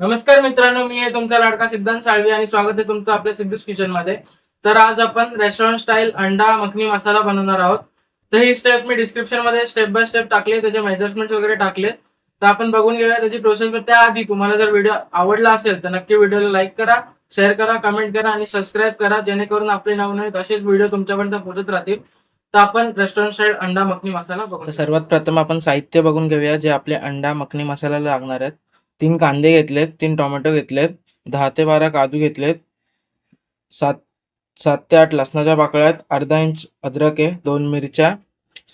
नमस्कार मित्रांनो, मी आहे तुमचा लाडका सिद्धांत साळवी आणि स्वागत आहे तुमचं आपल्या सिद्धूस किचन मध्ये. तर आज आपण रेस्टॉरंट स्टाईल अंडा मखनी मसाला बनवणार आहोत. तर ही स्टेप मी डिस्क्रिप्शन मध्ये स्टेप बाय स्टेप टाकले, त्याचे मेजरमेंट वगैरे टाकले. तर आपण बघून घेऊया त्याची प्रोसेस. पण त्याआधी तुम्हाला जर व्हिडिओ आवडला असेल तर नक्की व्हिडिओला लाईक करा, शेअर करा, कमेंट करा आणि सबस्क्राईब करा, जेणेकरून आपले नवनवीन असेच व्हिडिओ तुमच्यापर्यंत पोहोचत राहतील. तर आपण रेस्टॉरंट स्टाईल अंडा मखनी मसाला बघू. सर्वात प्रथम आपण साहित्य बघून घेऊया जे आपले अंडा मखनी मसाल्याला लागणार आहेत. 3 कांदे घेतलेत, 3 टोमॅटो घेतलेत, 10 ते 12 काजू घेतलेत, 7 ते 8 लसणाच्या पाकळ्या आहेत, अर्धा इंच अद्रक आहे, 2 मिरच्या,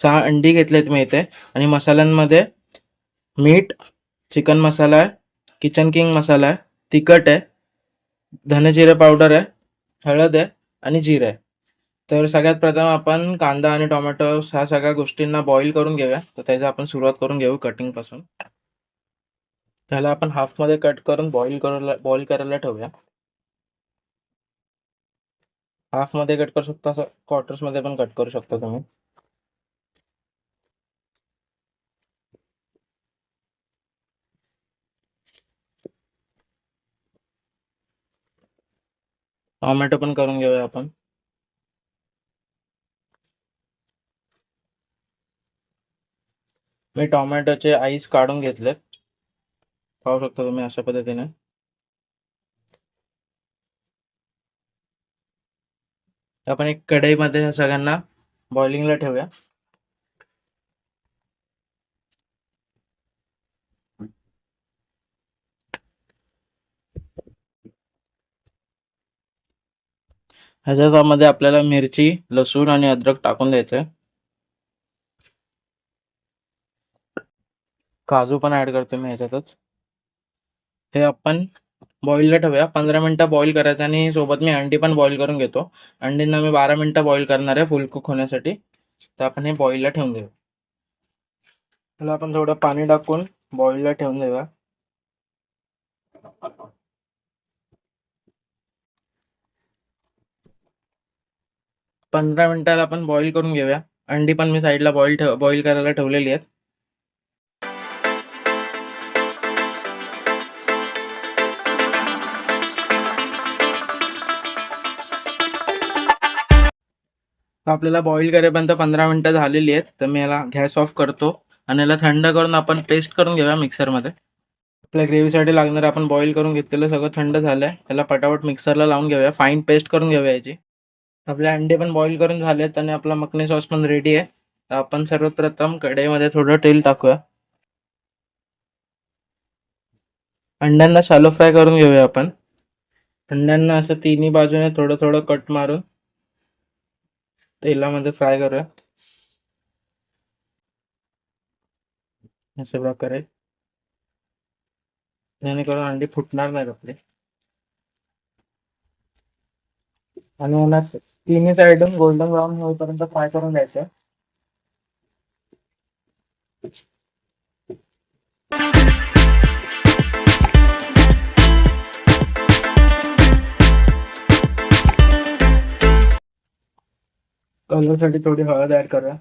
6 अंडी घेतलेत मी इथे. आणि मसाल्यांमध्ये मीठ, चिकन मसाला आहे, किचन किंग मसाला आहे, तिखट आहे, धने जिरे पावडर आहे, हळद आहे आणि जिरे आहे. तर सगळ्यात प्रथम आपण कांदा आणि टोमॅटो ह्या सगळ्या गोष्टींना बॉईल करून घेऊया. तर त्याची आपण सुरुवात करून घेऊ कटिंगपासून. त्याला आपण हाफमध्ये कट करून बॉईल करायला ठेवूया. हाफमध्ये कट करू शकता, असं क्वार्टर्समध्ये पण कट करू शकता तुम्ही. टोमॅटो पण करून घेऊया आपण. मी टोमॅटोचे आईस काढून घेतलेत, पाहू शकता तुम्ही अशा पद्धतीने. आपण एक कढईमध्ये ह्या सगळ्यांना बॉइलिंगला ठेवूया. ह्याच्यामध्ये आपल्याला मिरची, लसूण आणि अद्रक टाकून द्यायचंय. काजू पण ऍड करतो मी ह्याच्यातच. हे आपण बॉईलला ठेवूया. 15 मिनिटं बॉईल करायचं आणि सोबत मी अंडी पण बॉईल करून घेतो. अंडींना मी 12 मिनिटं बॉईल करणार आहे फुल कुक होण्यासाठी. तर आपण हे बॉईलला ठेवून देऊ. त्याला आपण थोडं पाणी टाकून बॉईलला ठेवून देऊया. पंधरा मिनिटाला आपण बॉईल करून घेऊया. अंडी पण मी साईडला बॉईल करायला ठेवलेली आहेत. आपल्याला बॉईल करेपर्यंत 15 मिनिटं झालेली आहेत. तर मी याला गॅस ऑफ करतो आणि याला थंड करून आपण पेस्ट करून घेऊया मिक्सरमध्ये. आपल्या ग्रेव्हीसाठी लागणार आपण बॉईल करून घेतलेलं सगळं थंड झालं आहे. याला पटापट मिक्सरला लावून घेऊया, फाईन पेस्ट करून घेऊया याची. आपले अंडे पण बॉईल करून झालेत आणि आपला मखनी सॉस पण रेडी आहे. तर आपण सर्वप्रथम कढईमध्ये थोडं तेल टाकूया. अंड्यांना शॅलो फ्राय करून घेऊया आपण. अंड्यांना असं तिन्ही बाजूने थोडं थोडं कट मारून तेलामध्ये फ्राय करूया अशा प्रकारे, जेणेकरून अंडी फुटणार नाहीत आपले. आणि यांना तिन्ही साईडून गोल्डन ब्राऊन होईपर्यंत फ्राय करून घ्यायचं. कलरसाठी थोडी हळद ऍड करूया.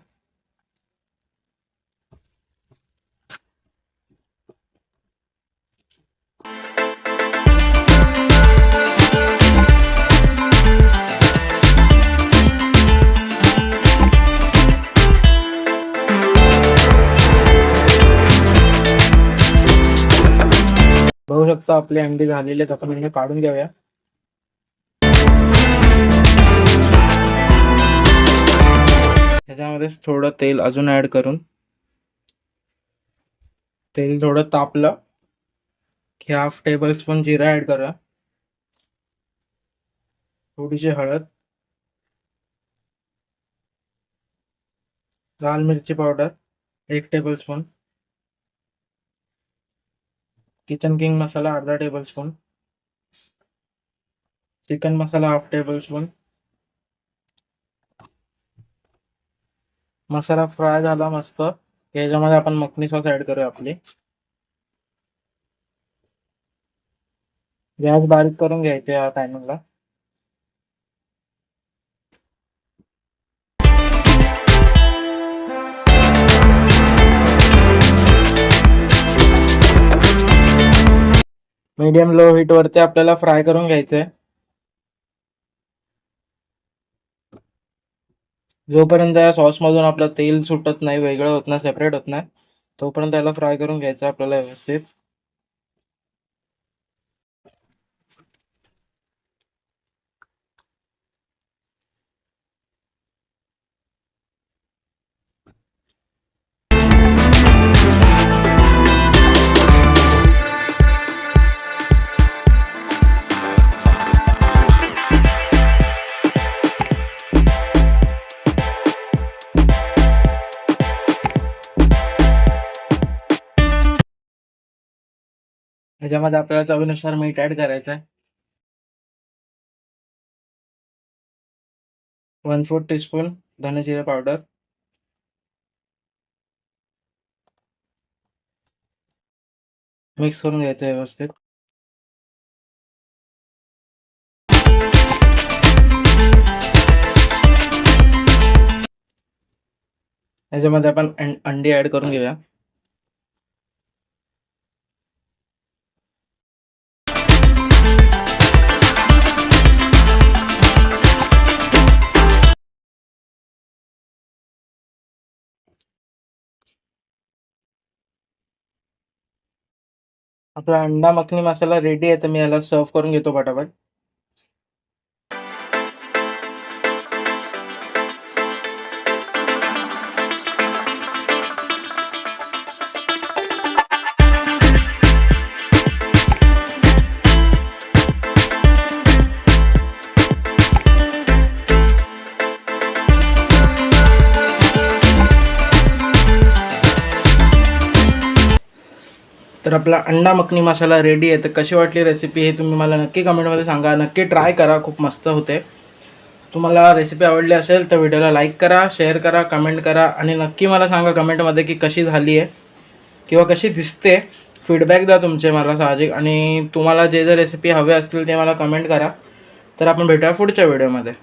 बघू शकता आपले अंडी झालेले आहेत. आपण हे काढून घेऊया. ह्याच्यामध्ये थोडं तेल अजून ऍड करून, तेल थोडं तापलं की 1/2 टेबलस्पून जिरा ऍड करूया. थोडीशी हळद, लाल मिरची पावडर 1 टेबलस्पून, किचन किंग मसाला अर्धा टेबलस्पून, चिकन मसाला 1/2 टेबलस्पून. मसाला फ्राय झाला मस्त. याच्यामध्ये आपण मखनी सॉस ऍड करूया आपली. गॅस बारीक करून घ्यायचे या टायमिंगला. मीडियम लो हीट वरती आपल्याला फ्राय करून घ्यायचंय. जोपर्यंत या सॉस मधून आपलं तेल सुटत नाही, वेगळं होत नाही, सेपरेट होत नाही, तोपर्यंत त्याला फ्राय करून घ्यायचं आपल्याला व्यवस्थित. ह्याच्यामध्ये आपल्याला चवीनुसार मीठ ऍड करायचं आहे. 1/4 टीस्पून धने जिरे पावडर, मिक्स करून घ्यायचं व्यवस्थित. ह्याच्यामध्ये आपण अंडी ऍड करून घेऊया. आपला अंडा मखनी मसाला रेडी आहे, तर मी याला सर्व करून घेतो पटापट. तर आपला अंडा मखनी मसाला रेडी आहे. तर कशी वाटली रेसिपी हे तुम्ही मला नक्की कमेंटमध्ये सांगा. नक्की ट्राय करा, खूप मस्त होते. तुम्हाला रेसिपी आवडली असेल तर व्हिडिओला लाईक करा, शेअर करा, कमेंट करा आणि नक्की मला सांगा कमेंटमध्ये की कशी झाली आहे किंवा कशी दिसते. फीडबॅक द्या तुमचे मला साहजिक. आणि तुम्हाला जे जे रेसिपी हवे असतील ते मला कमेंट करा. तर आपण भेटूया पुढच्या व्हिडिओमध्ये.